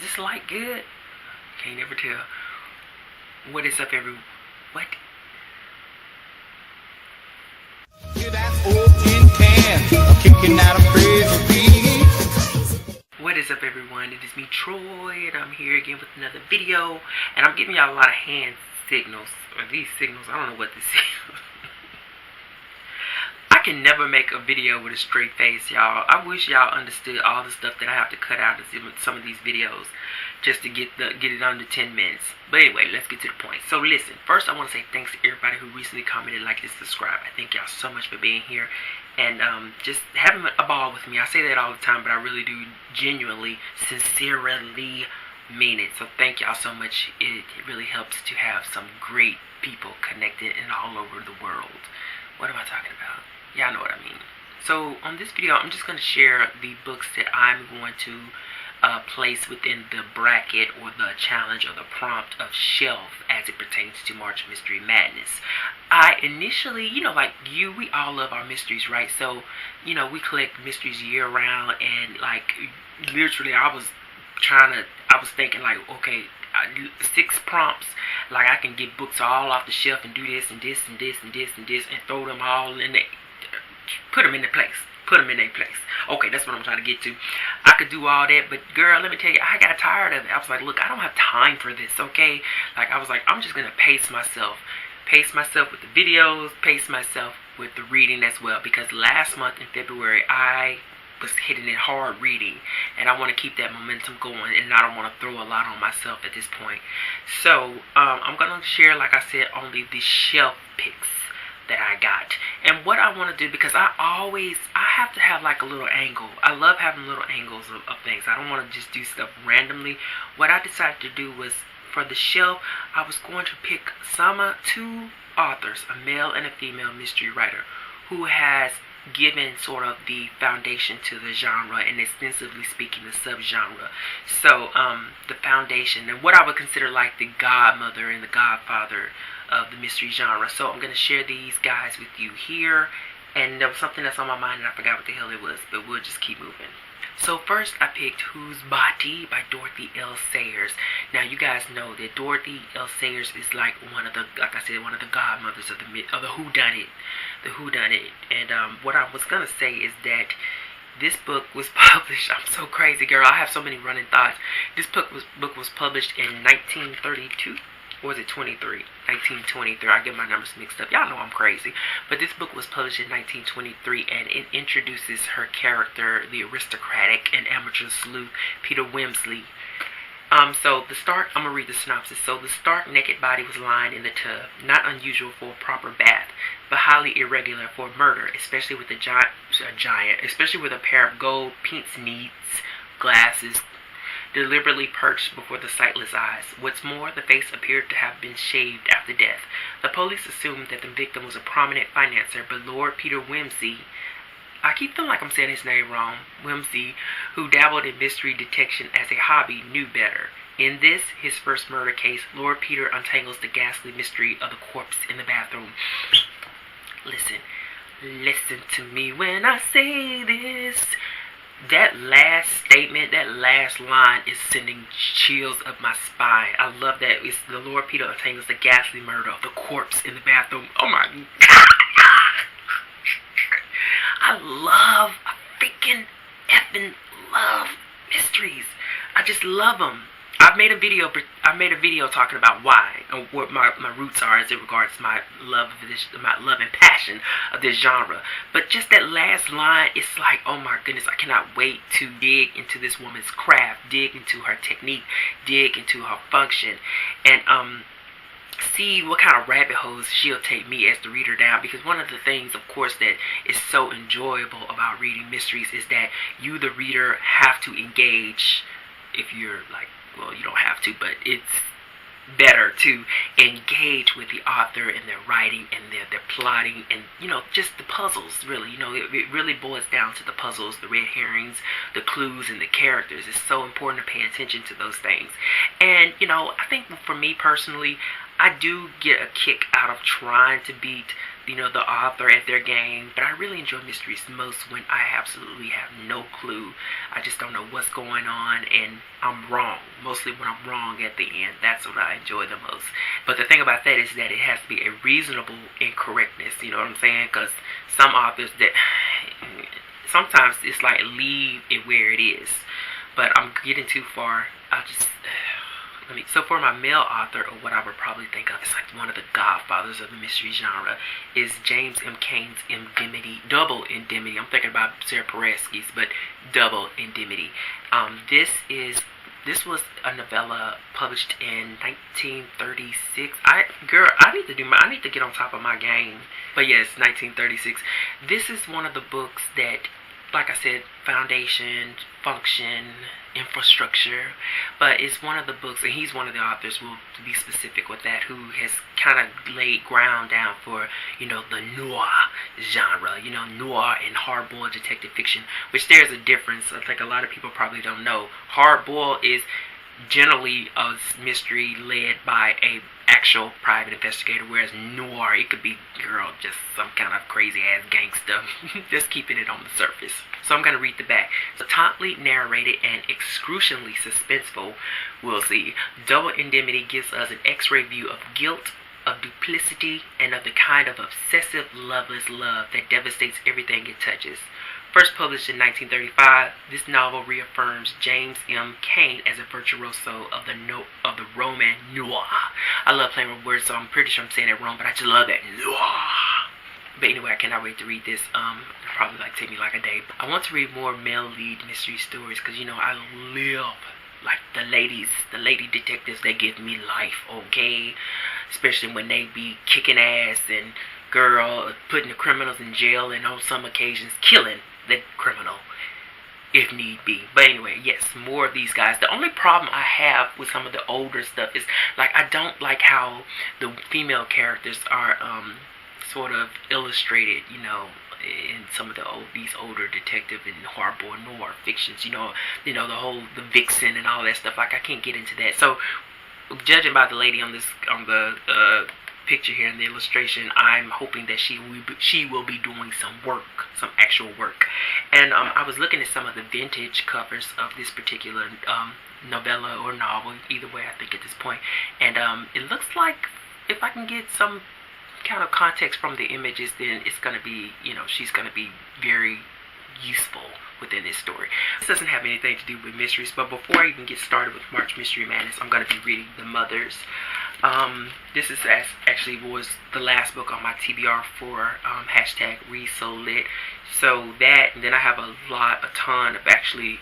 this light good? Can't never tell. What is up, what? What is up, everyone? It is me, Troi, and I'm here again with another video. And I'm giving y'all a lot of hand signals, or these signals. I don't know what this is. I can never make a video with a straight face, y'all. I wish y'all understood all the stuff that I have to cut out of some of these videos just to get it under 10 minutes. But anyway, let's get to the point. So listen, first I want to say thanks to everybody who recently commented, liked, and subscribed. I thank y'all so much for being here and just having a ball with me. I say that all the time, but I really do genuinely, sincerely mean it. So thank y'all so much. It really helps to have some great people connected and all over the world. What am I talking about? Y'all know what I mean. So on this video, I'm just going to share the books that I'm going to place within the bracket or the challenge or the prompt of shelf as it pertains to March Mystery Madness. I initially, like you, we all love our mysteries, right? So, we collect mysteries year round, and like literally I was thinking like, okay, 6 prompts, like I can get books all off the shelf and do this and this and this and this and this and throw them all in there, put them in their place. Okay, that's what I'm trying to get to. I could do all that, but girl, let me tell you, I got tired of it. I was like, look, I don't have time for this, okay? Like, I was like, I'm just going to pace myself with the videos, pace myself with the reading as well, because last month in February, I was hitting it hard reading, and I want to keep that momentum going, and I don't want to throw a lot on myself at this point. So, I'm going to share, like I said, only the shelf picks that I got. And what I want to do, because I have to have like a little angle. I love having little angles of things. I don't want to just do stuff randomly. What I decided to do was, for the shelf, I was going to pick two authors, a male and a female mystery writer, who has given sort of the foundation to the genre, and extensively speaking, the subgenre. So the foundation, and what I would consider like the godmother and the godfather of the mystery genre. So I'm going to share these guys with you here, and there was something that's on my mind and I forgot what the hell it was, but we'll just keep moving. So first I picked Who's Body by Dorothy L. Sayers. Now you guys know that Dorothy L. Sayers is like one of the godmothers of the whodunit. And what I was gonna say is that this book was published. I'm so crazy, girl. I have so many running thoughts. This book was published in 1932. Or was it 23? 1923. I get my numbers mixed up. Y'all know I'm crazy. But this book was published in 1923, and it introduces her character, the aristocratic and amateur sleuth, Peter Wimsey. So I'm going to read the synopsis. So the stark naked body was lying in the tub, not unusual for a proper bath, but highly irregular for murder, especially with especially with a pair of gold pince-nez glasses deliberately perched before the sightless eyes. What's more, the face appeared to have been shaved after death. The police assumed that the victim was a prominent financier, but Lord Peter Wimsey, I keep feeling like I'm saying his name wrong, Wimsey, who dabbled in mystery detection as a hobby, knew better. In this, his first murder case, Lord Peter untangles the ghastly mystery of the corpse in the bathroom. Listen to me when I say this. That last statement, that last line is sending chills up my spine. I love that. It's the Lord Peter untangles the ghastly murder of the corpse in the bathroom. Oh my God. I effing love mysteries. I just love them. I made a video talking about why and what my roots are as it regards my love and passion of this genre. But just that last line, it's like, oh my goodness, I cannot wait to dig into this woman's craft, dig into her technique, dig into her function, and see what kind of rabbit holes she'll take me as the reader down. Because one of the things, of course, that is so enjoyable about reading mysteries is that you, the reader, have to engage. If you're like, well, you don't have to, but it's better to engage with the author and their writing and their plotting and, just the puzzles, really. It really boils down to the puzzles, the red herrings, the clues, and the characters. It's so important to pay attention to those things. And, I think for me personally, I do get a kick out of trying to beat you know, the author at their game, but I really enjoy mysteries most when I absolutely have no clue. I just don't know what's going on, and I'm wrong. Mostly when I'm wrong at the end, that's what I enjoy the most. But the thing about that is that it has to be a reasonable incorrectness, you know what I'm saying? Because some authors that sometimes it's like leave it where it is, but I'm getting too far. I'll just so for my male author, or what I would probably think of as like one of the godfathers of the mystery genre, is James M. Cain's Indemnity, Double Indemnity. I'm thinking about Sarah Paretsky's, but Double Indemnity. This was a novella published in 1936. I need to get on top of my game. But yes, 1936. This is one of the books that, like I said, foundation, function, infrastructure, but it's one of the books, and he's one of the authors, will be specific with that, who has kind of laid ground down for, you know, the noir genre, you know, noir and hard-boiled detective fiction, which there's a difference. I think a lot of people probably don't know. Hard-boiled is generally a mystery led by a actual private investigator, whereas noir, it could be, girl, just some kind of crazy ass gangster just keeping it on the surface. So I'm going to read the back. So toply narrated and excruciatingly suspenseful, we'll see. Double Indemnity gives us an x-ray view of guilt, of duplicity, and of the kind of obsessive, loveless love that devastates everything it touches. First published in 1935, this novel reaffirms James M. Cain as a virtuoso of the roman noir. I love playing with words, so I'm pretty sure I'm saying it wrong, but I just love that noir. But anyway, I cannot wait to read this. It'll probably take me like a day. I want to read more male lead mystery stories, because, you know, I live like the lady detectives. They give me life, okay? Especially when they be kicking ass and, girl, putting the criminals in jail, and on some occasions killing the criminal if need be. But anyway, yes, more of these guys. The only problem I have with some of the older stuff is, like, I don't like how the female characters are sort of illustrated, you know, in some of these older detective and hardboiled noir fictions. You know the vixen and all that stuff. Like, I can't get into that. So, judging by the lady on the picture here in the illustration, I'm hoping that she will be doing some work, some actual work. And I was looking at some of the vintage covers of this particular novella or novel, either way I think at this point, and it looks like if I can get some kind of context from the images, then it's going to be, you know, she's going to be very useful within this story. This doesn't have anything to do with mysteries, but before I even get started with March Mystery Madness, I'm going to be reading The Mothers. This is actually was the last book on my TBR for hashtag Read So Lit. So that, and then I have a ton of actually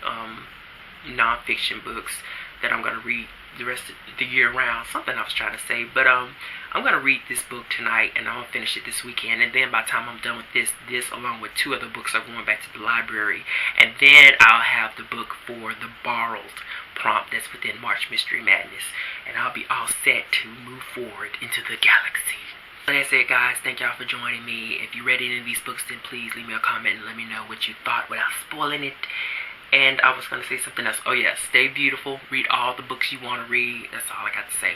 non-fiction books that I'm going to read the rest of the year round. Something I was trying to say, but I'm going to read this book tonight, and I'm going to finish it this weekend, and then by the time I'm done with this along with 2 other books are going back to the library, and then I'll have the book for the borrowed prompt that's within March Mystery Madness, and I'll be all set to move forward into the galaxy. So that's it, guys. Thank y'all for joining me. If you read any of these books, then please leave me a comment and let me know what you thought without spoiling it. And I was going to say something else. Oh yeah, stay beautiful. Read all the books you want to read. That's all I got to say.